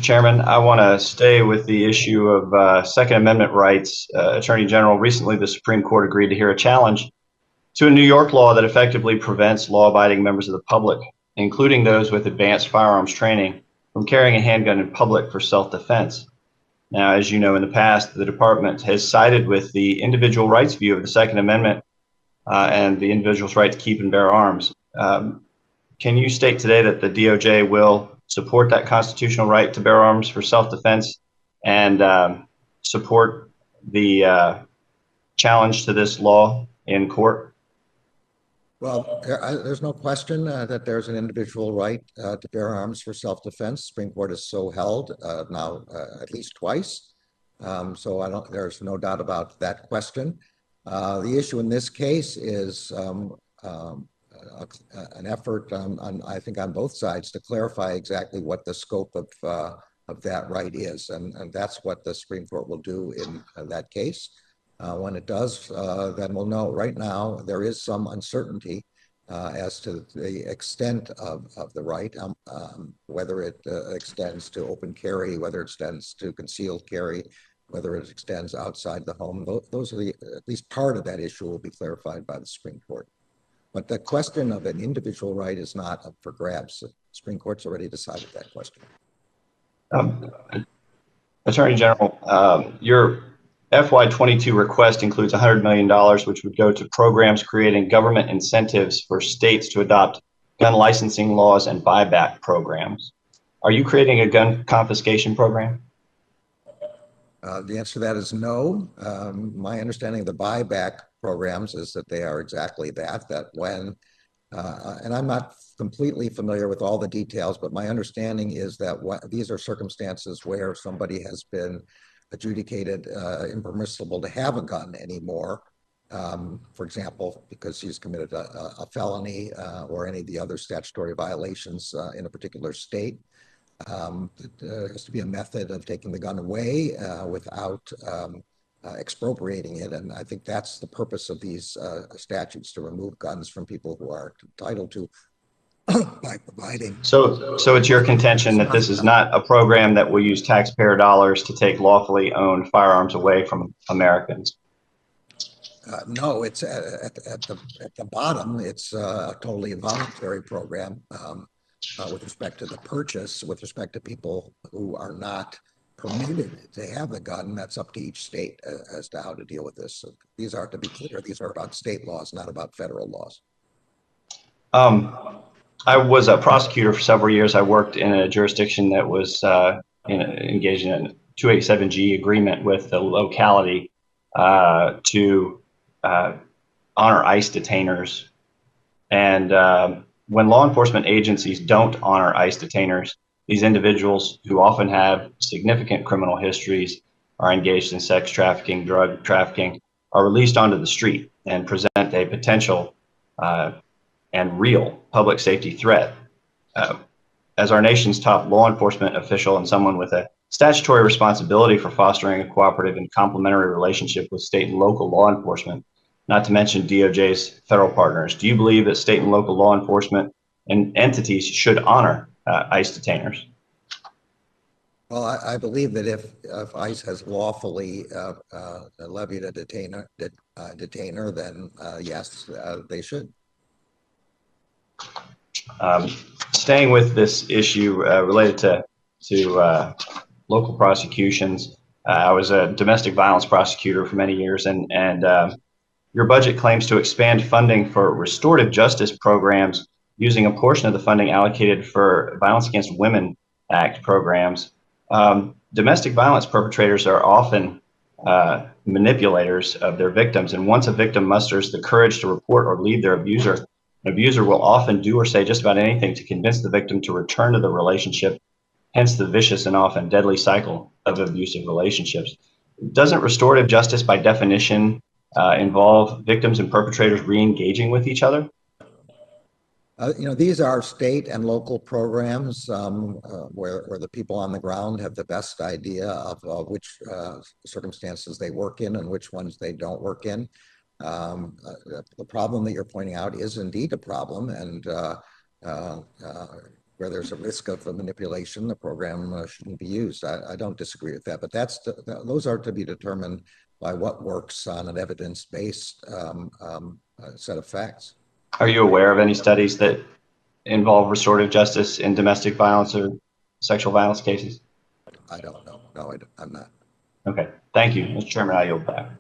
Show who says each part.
Speaker 1: Chairman. I want to stay with the issue of Second Amendment rights. Attorney General, recently the Supreme Court agreed to hear a challenge to a New York law that effectively prevents law-abiding members of the public, including those with advanced firearms training, from carrying a handgun in public for self-defense. Now, as you know, in the past, the department has sided with the individual rights view of the Second Amendment and the individual's right to keep and bear arms. Can you state today that the DOJ will support that constitutional right to bear arms for self-defense and support the challenge to this law in court?
Speaker 2: Well, there's no question that there's an individual right to bear arms for self-defense. Supreme Court has so held now at least twice. So there's no doubt about that question. The issue in this case is an effort I think on both sides to clarify exactly what the scope of that right is. And that's what the Supreme Court will do in that case. When it does, then we'll know. Right now, there is some uncertainty as to the extent of the right, whether it extends to open carry, whether it extends to concealed carry, whether it extends outside the home. Those are at least part of that issue will be clarified by the Supreme Court. But the question of an individual right is not up for grabs. The Supreme Court's already decided that question.
Speaker 1: Attorney General, your FY22 request includes $100 million, which would go to programs creating government incentives for states to adopt gun licensing laws and buyback programs. Are you creating a gun confiscation program?
Speaker 2: The answer to that is no. My understanding of the buyback programs is that they are exactly that when, and I'm not completely familiar with all the details, but my understanding is that these are circumstances where somebody has been adjudicated impermissible to have a gun anymore, for example, because he's committed a felony or any of the other statutory violations in a particular state. There has to be a method of taking the gun away without expropriating it, and I think that's the purpose of these statutes, to remove guns from people who are entitled to by providing.
Speaker 1: So it's your contention that this is not a program that will use taxpayer dollars to take lawfully owned firearms away from Americans?
Speaker 2: No, it's at the bottom. It's a totally voluntary program with respect to the purchase. With respect to people who are not permitted to have the gun, that's up to each state as to how to deal with this. So these are, to be clear, these are about state laws, not about federal laws.
Speaker 1: I was a prosecutor for several years. I worked in a jurisdiction that was engaged in a 287G agreement with the locality to honor ICE detainers. And when law enforcement agencies don't honor ICE detainers, these individuals who often have significant criminal histories, are engaged in sex trafficking, drug trafficking, are released onto the street and present a potential and real public safety threat. As our nation's top law enforcement official and someone with a statutory responsibility for fostering a cooperative and complementary relationship with state and local law enforcement, not to mention DOJ's federal partners, do you believe that state and local law enforcement and entities should honor ICE detainers?
Speaker 2: Well, I believe that if ICE has lawfully levied a detainer, then yes, they should.
Speaker 1: Staying with this issue related to local prosecutions, I was a domestic violence prosecutor for many years, and your budget claims to expand funding for restorative justice programs using a portion of the funding allocated for Violence Against Women Act programs. Domestic violence perpetrators are often manipulators of their victims, and once a victim musters the courage to report or leave their abuser, an abuser will often do or say just about anything to convince the victim to return to the relationship, hence the vicious and often deadly cycle of abusive relationships. Doesn't restorative justice by definition involve victims and perpetrators re-engaging with each other?
Speaker 2: These are state and local programs where the people on the ground have the best idea of which circumstances they work in and which ones they don't work in. The problem that you're pointing out is indeed a problem, and where there's a risk of manipulation, the program shouldn't be used. I don't disagree with that, but those are to be determined by what works on an evidence-based set of facts.
Speaker 1: Are you aware of any studies that involve restorative justice in domestic violence or sexual violence cases?
Speaker 2: I don't know. No, I'm not.
Speaker 1: Okay. Thank you, Mr. Chairman. I yield back.